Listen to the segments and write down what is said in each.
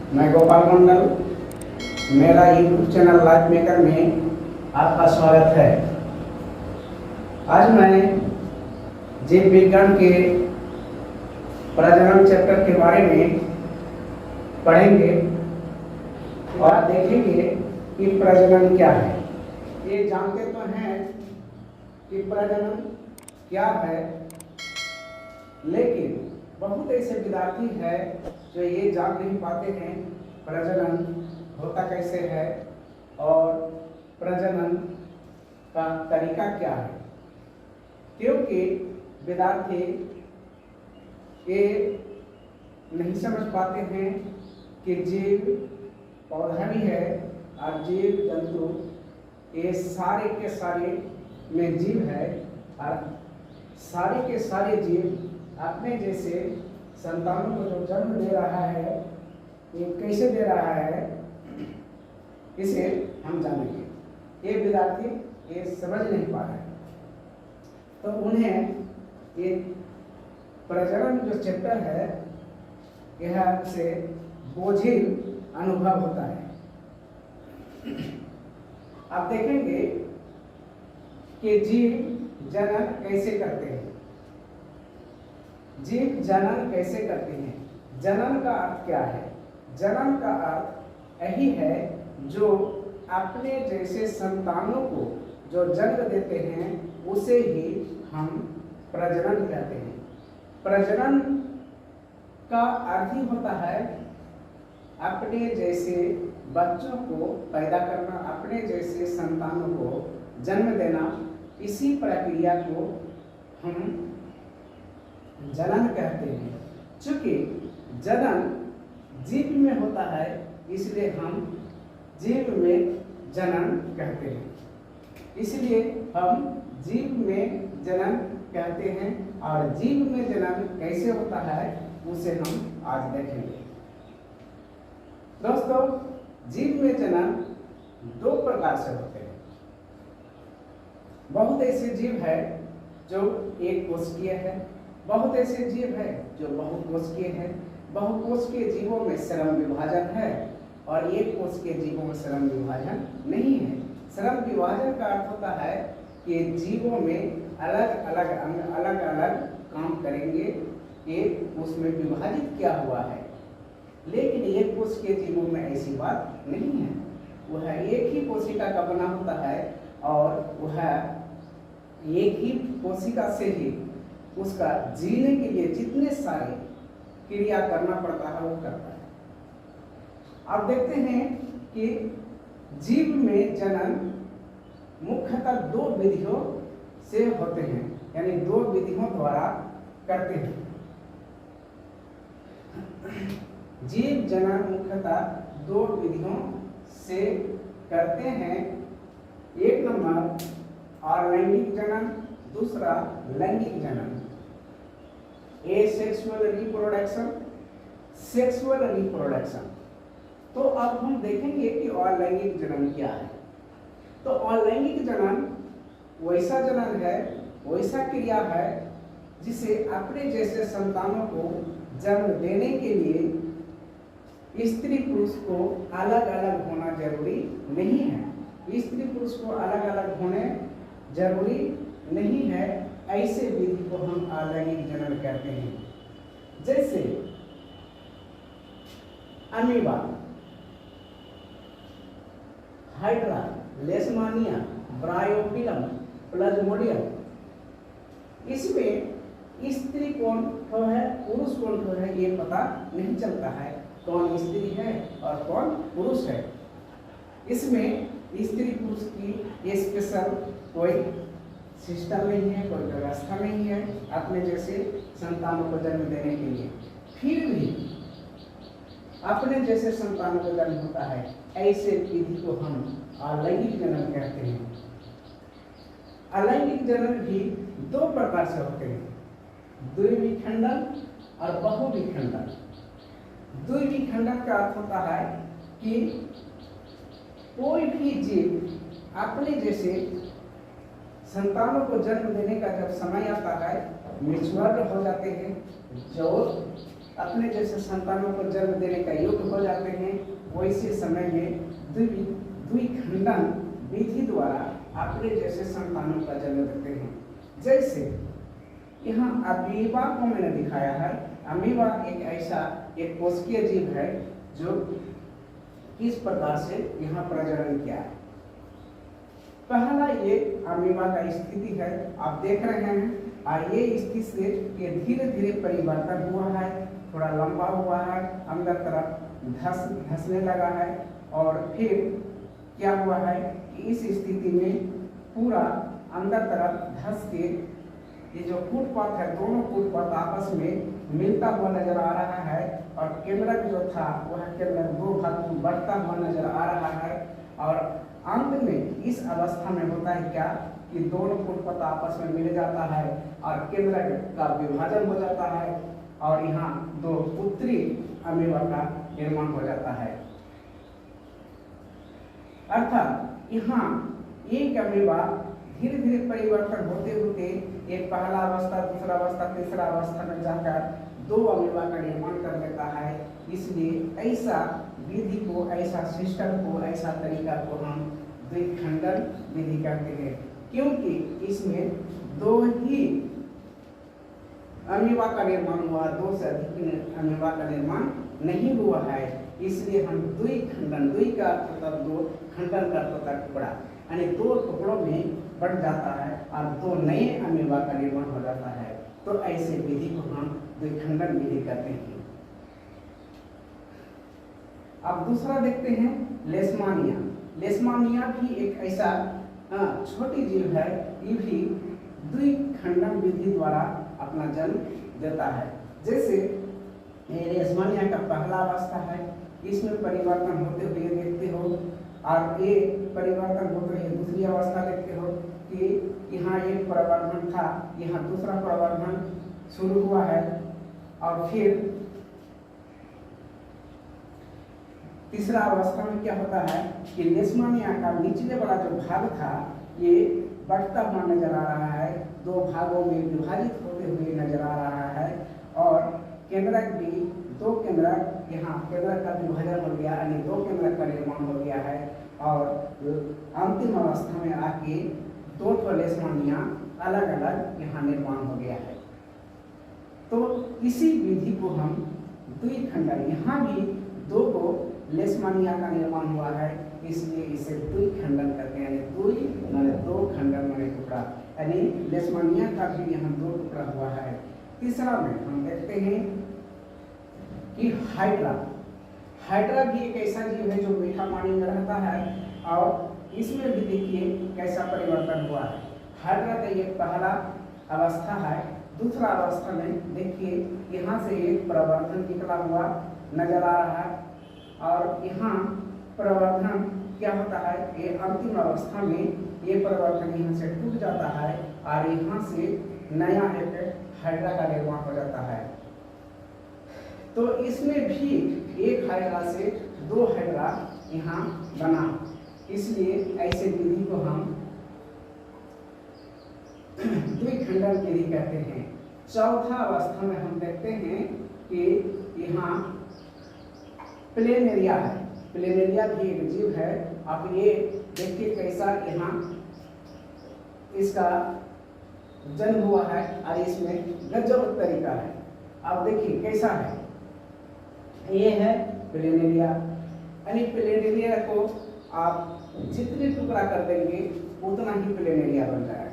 मैं गोपाल मंडल, मेरा YouTube channel life maker में आपका स्वागत है। आज मैं जीव विज्ञान के प्रजनन चैप्टर के बारे में पढ़ेंगे और देखेंगे कि प्रजनन क्या है। ये जानते तो हैं कि प्रजनन क्या है, लेकिन बहुत ऐसे विद्यार्थी हैं जो ये जान नहीं पाते हैं प्रजनन होता कैसे है और प्रजनन का तरीका क्या है। क्योंकि विद्यार्थी ये नहीं समझ पाते हैं कि जीव पौधा भी है और जीव जंतु ये सारे के सारे में जीव है और सारे के सारे जीव अपने जैसे संतानों को जो जन्म दे रहा है ये कैसे दे रहा है इसे हम जानेंगे। ये विद्यार्थी ये समझ नहीं पा रहे, तो उन्हें ये प्रजनन जो चैप्टर है यह से बोझिल अनुभव होता है। आप देखेंगे कि जीव जनन कैसे करते हैं। जीव जनन कैसे करते हैं? जनन का अर्थ क्या है? जनन का अर्थ यही है जो अपने जैसे संतानों को जो जन्म देते हैं उसे ही हम प्रजनन कहते हैं। प्रजनन का अर्थ ही होता है अपने जैसे बच्चों को पैदा करना, अपने जैसे संतानों को जन्म देना। इसी प्रक्रिया को हम जनन कहते हैं। चूंकि जनन जीव में होता है इसलिए हम जीव में जनन कहते हैं। इसलिए हम जीव में जनन कहते हैं और जीव में जनन कैसे होता है उसे हम आज देखेंगे। दोस्तों, जीव में जनन दो प्रकार से होते हैं। बहुत ऐसे जीव है जो एक कोशिकीय है, बहुत ऐसे जीव है जो बहुकोशिकीय है। बहुकोशिकीय जीवों में श्रम विभाजन है और एक कोशिकीय जीवों में श्रम विभाजन नहीं है। श्रम विभाजन का अर्थ होता है कि जीवों में अलग अलग अंग अलग अलग काम करेंगे, एक उसमें विभाजित किया हुआ है। लेकिन एक कोशिकीय जीवों में ऐसी बात नहीं है। वह एक ही कोशिका का बना होता है और वह एक ही कोशिका से ही उसका जीने के लिए जितने सारे क्रिया करना पड़ता है वो करता है। अब देखते हैं कि जीव में जनन मुख्यतः दो विधियों से होते हैं, यानी दो विधियों द्वारा करते हैं। जीव जनन मुख्यतः दो विधियों से करते हैं। एक नंबर अलैंगिक जनन, दूसरा लैंगिक जनन। Asexual reproduction, sexual reproduction. तो अब हम देखेंगे कि अलैंगिक जनन क्या है। तो अलैंगिक जनन वैसा जनन है, वैसा क्रिया है जिसे अपने जैसे संतानों को जन्म देने के लिए स्त्री पुरुष को अलग अलग होना जरूरी नहीं है। स्त्री पुरुष को अलग अलग होने जरूरी नहीं है। ऐसे विधि को हम अलैंगिक जनन कहते हैं। जैसे अमीबा, हाइड्रा, लेशमानिया, ब्रायोफिलम, प्लाज्मोडियम, इसमें स्त्री कौन है पुरुष कौन है ये पता नहीं चलता है, कौन स्त्री है और कौन पुरुष है। इसमें स्त्री पुरुष की स्पेशल कोई सिस्टम नहीं है, कोई व्यवस्था नहीं है अपने जैसे संतानों को जन्म देने के लिए। फिर भी अपने जैसे संतानों को जन्म होता है, ऐसे विधि को हम अलैंगिक जनन कहते हैं। अलैंगिक जनन भी दो प्रकार से होते हैं, द्विविखंडन और बहुविखंडन। द्विविखंडन का अर्थ होता है कि कोई भी जीव अपने जैसे संतानों को जन्म देने का जब समय आता है, मैच्योर हो जाते हैं, जो अपने जैसे संतानों को जन्म देने का योग्य हो जाते हैं, वैसे समय में द्विखंडन विधि द्वारा अपने जैसे संतानों का जन्म देते हैं। जैसे यहाँ अमीबा को मैंने दिखाया है। अमीबा एक ऐसा एक कोशिकीय जीव है जो किस प्रकार से यहाँ प्रजनन किया है। पहला ये अमीबा का स्थिति है, आप देख रहे हैं। ये स्थिति से ये धीरे धीरे परिवर्तन हुआ है, थोड़ा लंबा हुआ है, अंदर तरफ धंसने लगा है, और फिर क्या हुआ है कि इस स्थिति में पूरा अंदर तरफ धंस के ये जो कूटपाथ है, दोनों कूटपाथ आपस में मिलता हुआ नजर आ रहा है, और केंद्रक जो था वह केंद्रक दो भाग में बढ़ता हुआ नजर आ रहा है, और अंत में इस अवस्था में होता है क्या कि दोनों कूटपाथ आपस में मिल जाता है और केंद्रक का विभाजन हो जाता है, और यहाँ दो पुत्री अमीबा का निर्माण हो जाता है। अर्थात यहाँ एक अमीबा धीरे धीरे परिवर्तन होते होते एक पहला अवस्था, दूसरा अवस्था, तीसरा अवस्था में जाकर दो अमीबा का निर्माण कर लेता है। इसलिए ऐसा विधि को, ऐसा सिस्टम को, ऐसा तरीका को हम द्विखंडन विधि कहते हैं, क्योंकि इसमें दो ही अमीबा का निर्माण हुआ, दो से अधिक अमीबा का निर्माण नहीं हुआ है। इसलिए हम द्विखंडन, द्वि का मतलब दो, खंडन का मतलब टुकड़ा, यानी दो टुकड़ों में बढ़ जाता है और दो नए अमीबा का निर्माण हो जाता है। तो ऐसे विधि को हम द्विखंडन विधि कहते हैं। अब दूसरा देखते हैं लेशमानिया। लेशमानिया भी एक ऐसा छोटी जीव है, ये भी द्विखंडन विधि द्वारा अपना जन्म देता है। जैसे लेशमानिया का पहला अवस्था है, इसमें परिवर्तन होते हुए देखते हो, और ये परिवर्तन होते हुए दूसरी अवस्था देखते हो कि यहाँ एक प्रवर्धन था, यहाँ दूसरा प्रवर्धन शुरू हुआ है, और फिर तीसरा अवस्था में क्या होता है कि लेशमानिया का निचले वाला जो भाग था ये बढ़ता हुआ नजर आ रहा है, दो भागों में विभाजित होते हुए नजर आ रहा है, और केंद्रक भी दो केंद्रक, यहाँ केंद्रक का विभाजन हो गया, यानी दो केंद्रक का निर्माण हो गया है, और अंतिम अवस्था में आके दो लेशमानिया अलग अलग यहाँ निर्माण हो गया है। तो इसी विधि को हम द्विखंडन, यहाँ भी दो को लेशमानिया का निर्माण हुआ है, इसलिए इसे द्विखंडन कहते हैं। द्वि माने दो, खंडन माने टुकड़ा, यानी लेशमानिया का भी यहाँ दो टुकड़ा हुआ है। तीसरा में हम देखते हैं कि हाइड्रा। हाइड्रा भी एक ऐसा जीव है जो मीठा पानी में रहता है, और इसमें भी देखिए कैसा परिवर्तन हुआ है। हाइड्रा का ये पहला अवस्था है। दूसरा अवस्था में देखिए यहाँ से एक प्रवर्धन निकला हुआ नजर आ रहा है, और यहाँ प्रवर्धन क्या होता है, ये अंतिम अवस्था में ये परिवर्तन यहाँ से टूट जाता है, और यहाँ से नया एक हाइड्रा का निर्माण हो जाता है। तो इसमें भी एक हाइड्रा से दो हाइड्रा यहाँ बना, इसलिए ऐसे विधि को हम द्विखंडन विधि कहते हैं। चौथा अवस्था में हम देखते हैं कि यहाँ प्लेनेरिया है। प्लेनेरिया भी एक जीव है। आप ये देखिए कैसा यहाँ इसका जन्म हुआ है, और इसमें गजब तरीका है। आप देखिए कैसा है, ये है प्लेनेरिया, यानी प्लेनेरिया को आप जितने टुकड़ा कर देंगे उतना ही प्लेनेरिया बन जाएगा।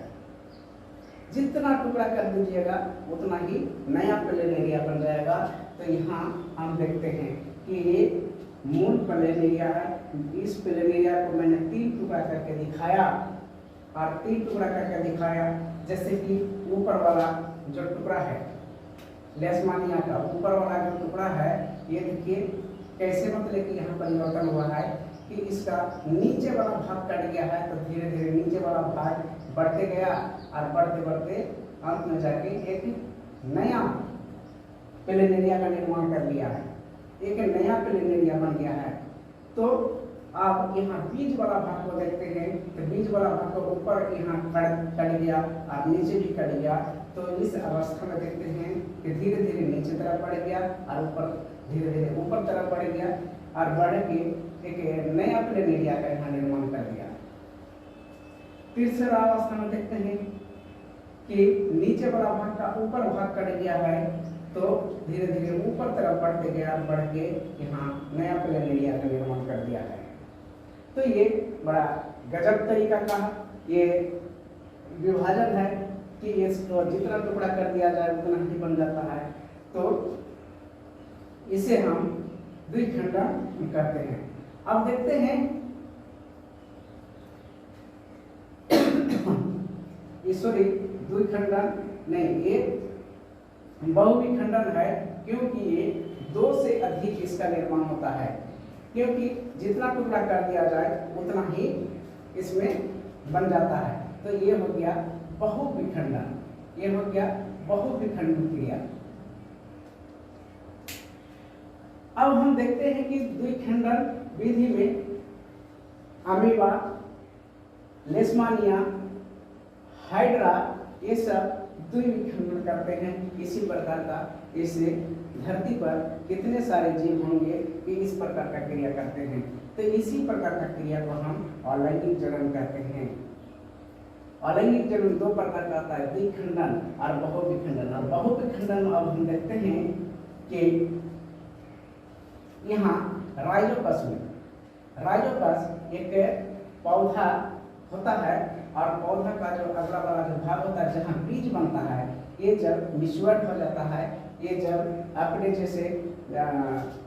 जितना टुकड़ा कर दीजिएगा उतना ही नया प्लेनेरिया बन जाएगा। तो यहाँ हम देखते हैं कि ये मूल प्लेनेरिया है। इस प्लेनेरिया को मैंने 3 टुकड़ा करके दिखाया, और 3 टुकड़ा करके दिखाया। जैसे कि ऊपर वाला जो टुकड़ा है लेशमानिया का, ऊपर वाला जो टुकड़ा है, ये देखिए कैसे मतलब कि यहाँ परिवर्तन हुआ है कि इसका नीचे वाला भाग कट गया है, तो धीरे धीरे नीचे वाला भाग बढ़ते गया, और बढ़ते बढ़ते अंत में जाके एक नया प्लेनेरिया का निर्माण कर लिया है, एक नया प्लेनेरिया बन गया है। तो आप यहाँ बीज वाला भाग को देखते हैं, तो बीज वाला भाग को ऊपर यहाँ कट गया और नीचे भी कट गया, तो इस अवस्था में देखते हैं कि धीरे धीरे नीचे तरफ बढ़ गया और ऊपर धीरे धीरे ऊपर तरफ बढ़ गया और बढ़ के एक नया प्लेन एरिया का यहाँ निर्माण कर दिया। तीसरा अवस्था में देखते हैं कि नीचे वाला भाग का ऊपर भाग कट गया है, तो धीरे धीरे ऊपर तरफ बढ़ते गया, बढ़ के यहाँ नया प्लेन एरिया का निर्माण कर दिया है। तो ये बड़ा गजब तरीका का ये विभाजन है कि इसको जितना टुकड़ा कर दिया जाए उतना ही बन जाता है। तो इसे हम द्विखंडन कहते हैं। अब देखते हैं सॉरी द्विखंडन नहीं, ये बहुविखंडन है, क्योंकि ये दो से अधिक इसका निर्माण होता है, क्योंकि जितना टुकड़ा कर दिया जाए उतना ही इसमें बन जाता है। तो ये हो गया बहुविखंडन, ये हो गया बहुविखंडन क्रिया। अब हम देखते हैं कि द्विखंडन विधि में अमीबा, लेशमानिया, हाइड्रा ये सब द्विविखंडन करते हैं। इसी प्रकार का इससे धरती पर कितने सारे जीव होंगे कि इस प्रकार का क्रिया करते हैं। तो इसी प्रकार का क्रिया को हम अलैंगिक जनन कहते हैं। अलैंगिक जनन दो प्रकार का आता है, द्विखंडन और बहुविखंडन। और बहुविखंडन अब हम देखते हैं कि यहाँ राइजोपस में एक पौधा होता है और पौधा का जो अगला वाला जो भाग होता है जहाँ बीज बनता है, ये जब मिश्वर हो जाता है, ये जब अपने जैसे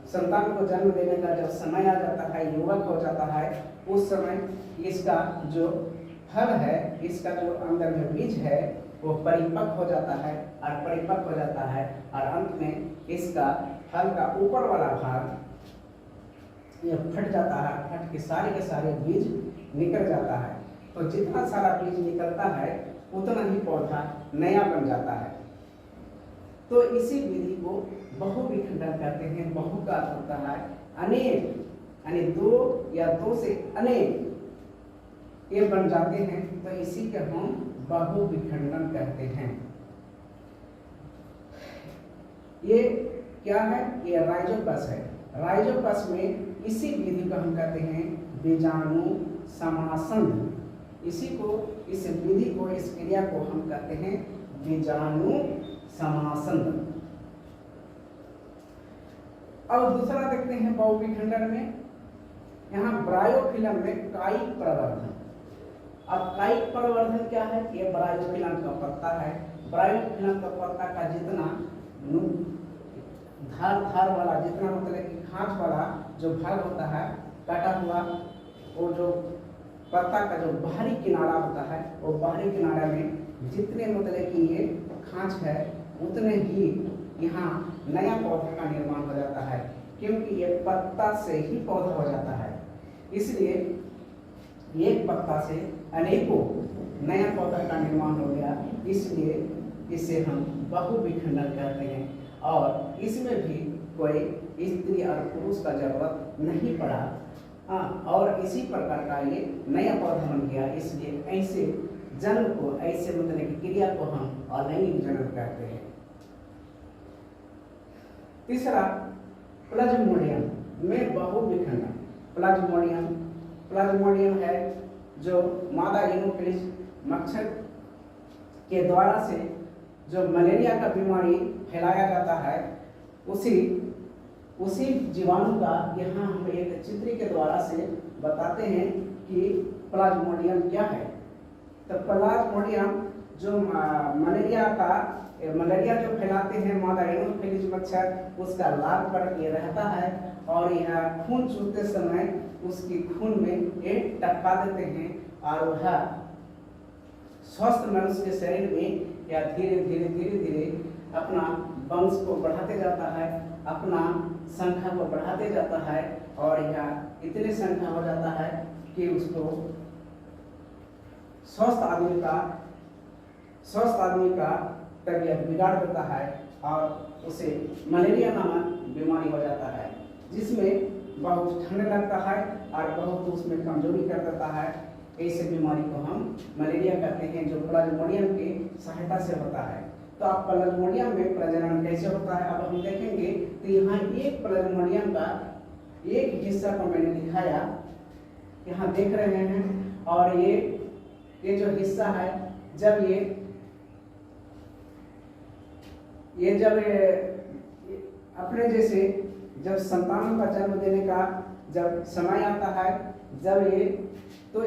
संतान को जन्म देने का जब समय आ जाता है, युवक हो जाता है, उस समय इसका जो फल है, इसका जो अंदर में बीज है वो परिपक्व हो जाता है और परिपक्व हो जाता है और अंत में इसका फल का ऊपर वाला भाग ये फट जाता है, फट के सारे बीज निकल जाता है। तो जितना सारा बीज निकलता है उतना ही पौधा नया बन जाता है। तो इसी विधि को बहुविखंडन कहते हैं। बहु का अर्थ होता है अनेक, यानी दो या दो से अनेक ये बन जाते हैं, तो इसी के हम बहुविखंडन कहते हैं। ये क्या है? ये राइजोपस है। राइजोपस में इसी विधि को हम कहते हैं बीजाणु समासन। इसी को, इस विधि को, इस क्रिया को हम कहते हैं बीजाणु समासन। अब दूसरा देखते हैं बहुविखंडन में, यहाँ ब्रायोफिलम में कायिक प्रवर्धन। अब कायिक प्रवर्धन क्या है? ये ब्रायोफिलम का पत्ता है। ब्रायोफिलम का पत्ता का जितना धार वाला, जितना मतलब कि खांच वाला जो भाग होता है काटा हुआ, वो जो पत्ता का जो बाहरी किनारा होता है, वो बाहरी किनारा में जितने मतलब कि ये खांच है उतने ही यहाँ नया पौधा का निर्माण हो जाता है, क्योंकि ये पत्ता से ही पौधा हो जाता है। इसलिए एक पत्ता से अनेकों नया पौधा का निर्माण हो गया, इसलिए इसे हम बहुविखंडन कहते हैं। और इसमें भी कोई स्त्री और पुरुष का जरूरत नहीं पड़ा, और इसी प्रकार का ये नया पौधा बन गया। इसलिए ऐसे जन्म को, ऐसे मतलब की क्रिया को हम अलैंगिक जनन कहते हैं। तीसरा प्लाज्मोडियम में बहुविखंडन। प्लाज्मोडियम है जो मादा एनोफिलिस मच्छर के द्वारा से जो मलेरिया का बीमारी फैलाया जाता है, उसी जीवाणु का यहाँ हम एक चित्र के द्वारा से बताते हैं कि प्लाज्मोडियम क्या है। तो प्लाज्मोडियम जो मलेरिया जो फैलाते हैं मादा एनोफिलिस मच्छर, उसका लाल पर ये रहता है और यह खून चूसते समय उसकी खून में ये टपका देते हैं और वह स्वस्थ मनुष्य के शरीर में या धीरे धीरे अपना वंश को बढ़ाते जाता है, अपना संख्या को बढ़ाते जाता है और यह इतने संख्या हो जाता है कि उसको स्वस्थ आदमी का तबीयत बिगाड़ देता है और उसे मलेरिया नामक बीमारी हो जाता है, जिसमें बहुत ठंड लगता है और बहुत उसमें कमजोरी कर देता है। ऐसे बीमारी को हम मलेरिया कहते हैं, जो प्लाज्मोडियम की सहायता से होता है। तो आप प्लाज्मोडियम में प्रजनन कैसे होता है अब हम देखेंगे। तो यहाँ एक प्लाज्मोडियम का एक हिस्सा को मैंने दिखाया, यहाँ देख रहे हैं। और ये जो हिस्सा है, जब ये जब अपने जैसे जब संतान का जन्म देने का जब समय आता है, जब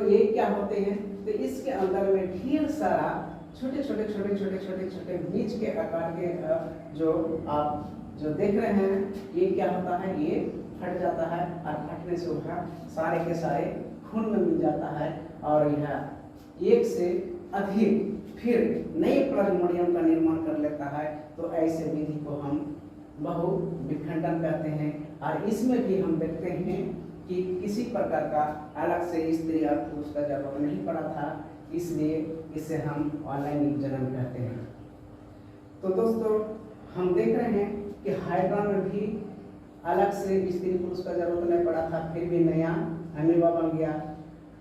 ये क्या होते हैं, तो इसके अंदर में ढेर सारा छोटे छोटे बीज के आकार के जो आप जो देख रहे हैं, ये क्या होता है, ये फट जाता है और फटने से वह सारे के सारे खून में मिल जाता है और यह एक से अधिक फिर नए प्लाज्मोडियम का निर्माण कर लेता है। तो ऐसे विधि को हम बहु विखंडन कहते हैं। और इसमें भी हम देखते हैं कि किसी प्रकार का अलग से स्त्री और पुरुष का जरूरत नहीं पड़ा था, इसलिए इसे हम ऑनलाइन जनन कहते हैं। तो दोस्तों हम देख रहे हैं कि हाइड्रा में भी अलग से स्त्री पुरुष का जरूरत नहीं पड़ा था, फिर भी नया अमीबा बन गया।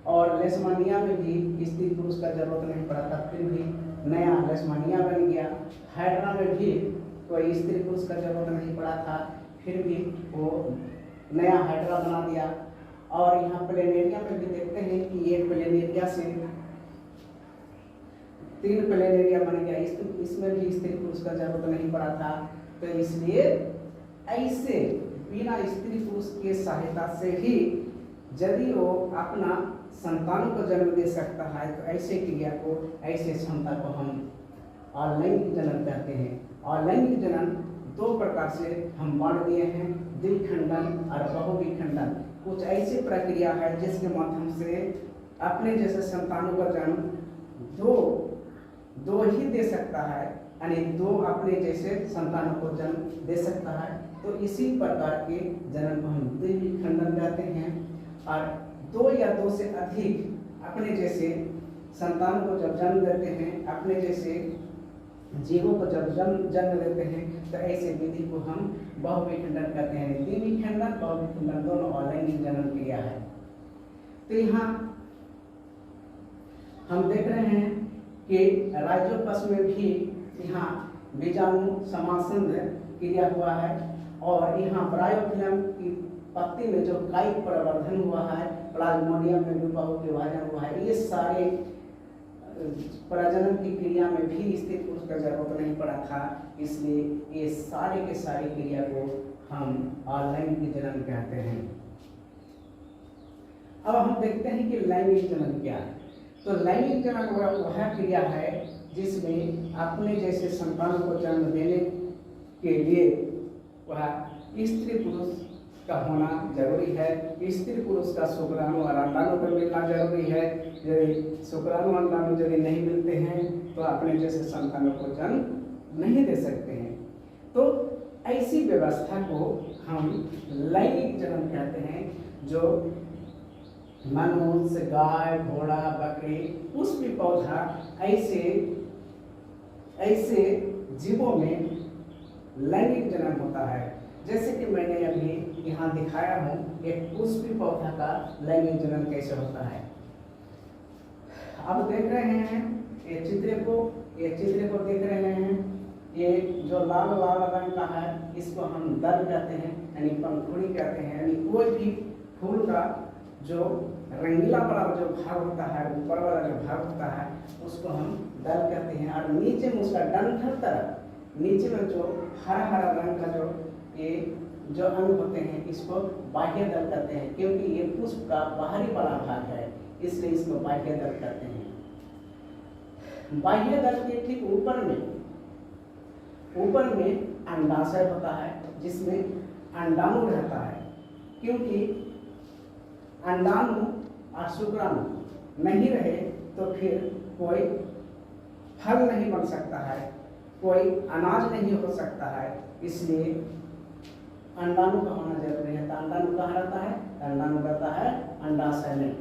और लेशमानिया में भी स्त्री पुरुष का जरूरत नहीं पड़ा था, फिर भी नया लेशमानिया बन गया। हाइड्रा में भी कोई स्त्री पुरुष का जरूरत नहीं पड़ा था, फिर भी वो नया हाइड्रा बना दिया। और यहाँ प्लेनेरिया में भी देखते हैं कि ये प्लेनेरिया से 3 प्लेनेरिया बन गया, इसमें भी स्त्री पुरुष का जरूरत नहीं पड़ा था। तो इसलिए ऐसे बिना स्त्री पुरुष के सहायता से ही यदि वो अपना संतानों को जन्म दे सकता है, तो ऐसे क्रिया को, ऐसे क्षमता को हम अलैंगिक जनन कहते हैं। अलैंगिक जनन 2 प्रकार से हम बांट दिए हैं, द्विखंडन और बहुविखंडन। कुछ ऐसी प्रक्रिया है जिसके माध्यम से अपने जैसे संतानों का जन्म दो ही दे सकता है, यानी 2 अपने जैसे संतानों को जन्म दे सकता है। तो इसी प्रकार के जनन को हम द्विखंडन कहते हैं। और 2 या 2 से अधिक अपने जैसे संतानों को जब जन्म देते हैं, अपने जैसे जीवों को जब जन्म देते हैं, तो ऐसे विधि को हम बहुविखंडन कहते हैं। द्विविखंडन बहुविखंडन दोनों अलैंगिक जनन क्रिया है। तो यहाँ हम देख रहे हैं कि राइजोपस में भी यहाँ बीजाणु समासंध क्रिया हुआ है। और यहाँ ब्रायोफिलम की पत्ती में जो कायिक प्रवर्धन हुआ है, प्लाज्मोडियम में भी बहुविभाजन हुआ है। ये सारे प्रजनन की क्रिया में भी स्त्री पुरुष का जरूरत नहीं पड़ा था, इसलिए ये सारे के सारी क्रिया को हम अलैंगिक जनन कहते हैं। अब हम देखते हैं कि लैंगिक जनन क्या है। तो लैंगिक जनन वह क्रिया है जिसमें अपने जैसे संतानों को जन्म देने के लिए वह स्त्री पुरुष का होना जरूरी है। स्त्री पुरुष का शुक्राणु और अंडाणु का मिलना जरूरी है। यदि शुक्राणु अंडाणु यदि नहीं मिलते हैं तो अपने जैसे संतानों को जन्म नहीं दे सकते हैं। तो ऐसी व्यवस्था को हम लैंगिक जनन कहते हैं, जो मनुष्य, गाय, घोड़ा, बकरी, पुष्पी पौधा ऐसे जीवों में लैंगिक जनन होता है। जैसे कि मैंने अभी यहाँ दिखाया हूँ एक पुष्पी पौधा का लैंगिक जनन कैसे होता है। अब देख रहे हैं ये चित्र को देख रहे हैं। ये जो लाल रंग का है, इसको हम दल कहते हैं, यानी पंखुड़ी कहते हैं। यानी कोई भी फूल का जो रंगीला वाला जो भाग होता है, ऊपर वाला जो भाग होता है, उसको हम दल कहते हैं। और नीचे में उसका डंठल तरफ नीचे में जो हरा रंग का जो अंग होते हैं, इसको बाह्य दल कहते हैं। क्योंकि ये पुष्प का बाहरी वाला भाग है, इसलिए इसको बाह्य दल कहते हैं। बाह्य दल के ठीक ऊपर में अंडाशय होता है, जिसमें अंडाणु रहता है। क्योंकि अंडाणु और शुक्राणु नहीं रहे तो फिर कोई फल नहीं बन सकता है, कोई अनाज नहीं हो सकता है। इसलिए अंडाणु का होना जरूरी है। तो अंडाणु कहाँ रहता है? अंडाणु रहता है अंडाशय में।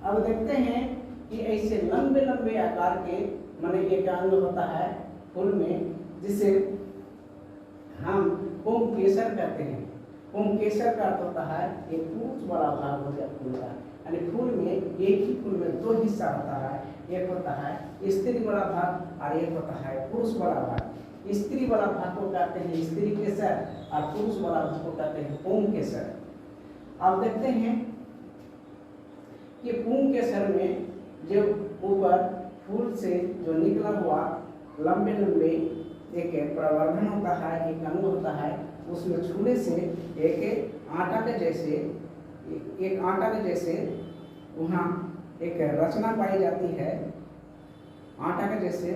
अब देखते हैं कि ऐसे लंबे आकार के माने एक अंग होता है फूल में, जिसे हम पुंकेसर कहते हैं। पुंकेसर का अर्थ होता है एक पूंछ वाला भाग हो गया फूल का। यानी फूल में एक ही फूल में 2 हिस्सा होता है, एक होता है स्त्री वाला भाग और एक होता है पुरुष वाला भाग। स्त्री वाला भाग को कहते हैं स्त्री केसर और पुरुष वाला भाग को कहते हैं पुंग केसर। अब देखते हैं कि पुंग केसर में जो ऊपर फूल से जो निकला हुआ लंबे लंबे एक प्रवर्धन होता है, एक अंग होता है, उसमें छूने से एक आटा के जैसे वहाँ एक रचना पाई जाती है। आटा के जैसे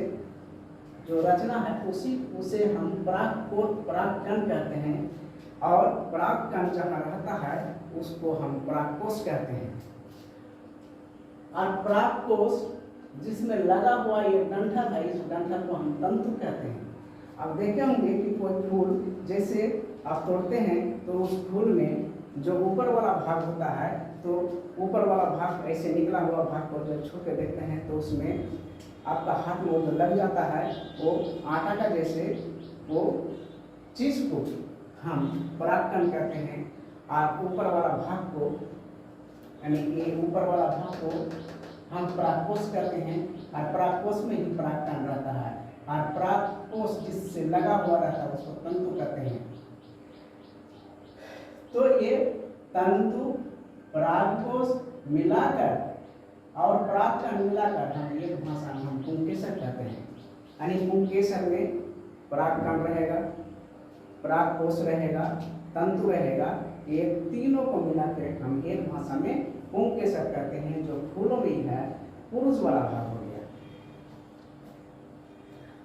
जो रचना है उसे हम परागकण कहते हैं, और परागकण जहाँ रहता है उसको हम परागकोश कहते हैं। और परागकोश जिसमें लगा हुआ ये डंठल है, इस डंठल को हम तंतु कहते हैं। अब देखे होंगे कि कोई फूल जैसे आप तोड़ते हैं तो उस फूल में जो ऊपर वाला भाग होता है, तो ऊपर वाला भाग ऐसे निकला हुआ भाग को जब छू के देखते हैं तो उसमें आपका हाथ में जो लग जाता है वो आटा का जैसे वो चीज को हम परागकण कहते हैं। और ऊपर वाला भाग को यानी कि ऊपर वाला भाग को हम परागकोश कहते हैं, और परागकोश में ही परागकण रहता है, और परागकोश जिससे लगा हुआ रहता है उसको तंतु कहते हैं। तो ये तंतु परागकोश मिलाकर और परागकण मिलाकर हम एक भाषा में हम पुंकेसर कहते हैं। यानी पुंकेसर में परागकण रहेगा, परागकोश रहेगा, तंतु रहेगा, ये तीनों को मिलाकर हम एक भाषा में पुंकेसर कहते हैं। जो फूलों में है पुरुष वाला भाग हो गया।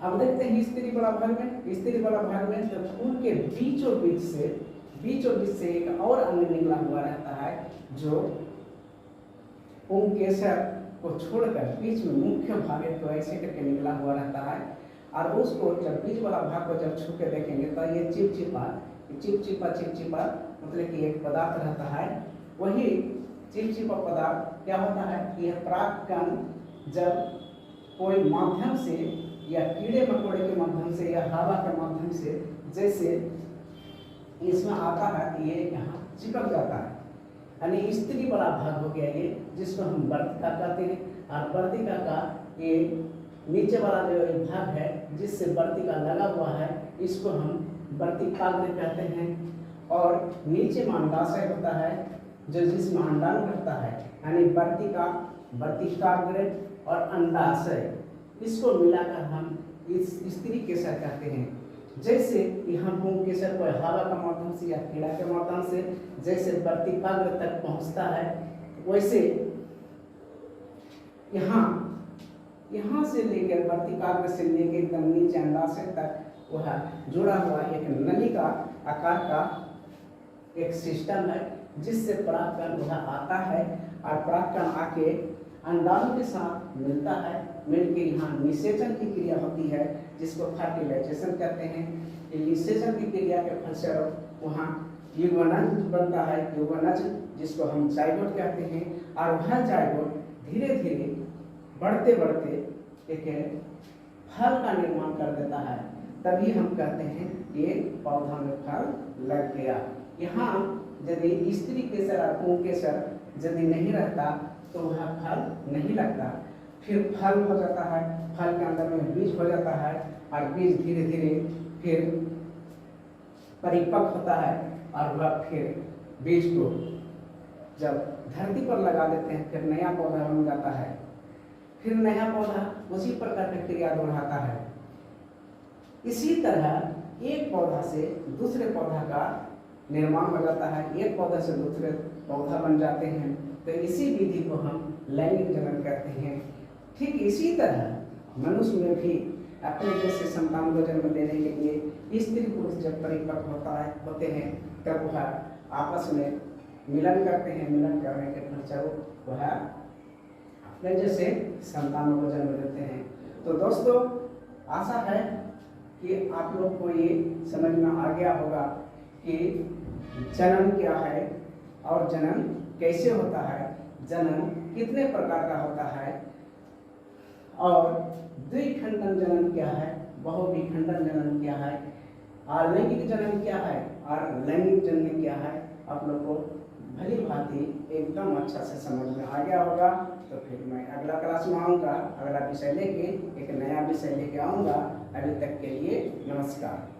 अब देखते हैं स्त्री वाला भाग में। स्त्री वाला भाग में तो फूल के बीचों बीच से एक और अंग निकला हुआ रहता है, जो पुंकेसर को छोड़कर बीच में मुख्य भाग तो ऐसे करके निकला हुआ रहता है। और उसको जब बीच वाला भाग को जब छू के देखेंगे तो ये चिपचिपा मतलब कि एक पदार्थ रहता है। वही चिपचिपा पदार्थ क्या होता है कि यह परागकण जब कोई माध्यम से या कीड़े मकोड़े के माध्यम से या हवा के माध्यम से जैसे इसमें आता है तो ये यहाँ चिपक जाता है। यानी स्त्री वाला भाग हो गया ये, जिसको हम वर्तिका कहते हैं। और वर्तिका का ये नीचे वाला जो भाग है जिससे वर्तिका लगा हुआ है, इसको हम वर्तिकाग्र कहते हैं। और नीचे में अंडाशय होता है जो जिसमें अंडाणु रहता है, यानी वर्तिका, वर्तिकाग्र और अंडाशय, इसको मिलाकर हम इस स्त्री केसर कहते हैं। जैसे यहाँ पुंकेसर को हवा का माध्यम से या कीड़ा के माध्यम से जैसे वर्तिकाग्र तक पहुँचता है, वैसे यहाँ से लेकर वर्तिकाग्र से लेकर एकदम नीचे अंडाशय तक वह जुड़ा हुआ एक नली का आकार का एक सिस्टम है, जिससे परागकण वह आता है और परागकण आके अंडाणु के साथ मिलता है। मिलकर यहाँ निषेचन की क्रिया होती है, जिसको फर्टिलाइजेशन कहते हैं। निषेचन की क्रिया के फलस्वरूप वहाँ युग्मनज बनता है, युग्मनज जिसको हम जाइगोट कहते हैं। और वह जाइगोट धीरे धीरे बढ़ते बढ़ते एक फल का निर्माण कर देता है। तभी हम कहते हैं ये पौधा में फल लग गया। यहाँ यदि स्त्री केसर और पुंकेसर यदि नहीं रहता तो वह फल नहीं लगता। फिर फल हो जाता है, फल के अंदर में बीज हो जाता है, और बीज धीरे धीरे फिर परिपक्व होता है, और वह फिर बीज को जब धरती पर लगा देते हैं फिर नया पौधा बन जाता है। फिर नया पौधा उसी प्रकार की क्रिया दोहराता है। इसी तरह एक पौधा से दूसरे पौधा का निर्माण हो जाता है, एक पौधा से दूसरे पौधा बन जाते हैं। तो इसी विधि को हम लैंगिक जनन कहते हैं। ठीक इसी तरह मनुष्य में भी अपने जैसे संतान को जन्म देने के लिए स्त्री पुरुष जब परिपक्व होते हैं तब वह आपस में मिलन करते हैं। मिलन करने के फलस्वरूप वह अपने जैसे संतानों को जन्म देते हैं। तो दोस्तों, आशा है कि आप लोग को ये समझ में आ गया होगा कि जनन क्या है और जनन कैसे होता है, जनन कितने प्रकार का होता है, और द्विखंडन जनन क्या है, बहुविखंडन जनन क्या है, अलैंगिक जनन क्या है और लैंगिक जनन क्या है। आप लोग को भली भांति एकदम अच्छा से समझ में आ गया होगा। तो फिर मैं अगला क्लास में आऊँगा, अगला विषय लेके एक नया विषय लेके आऊँगा। अभी तक के लिए नमस्कार।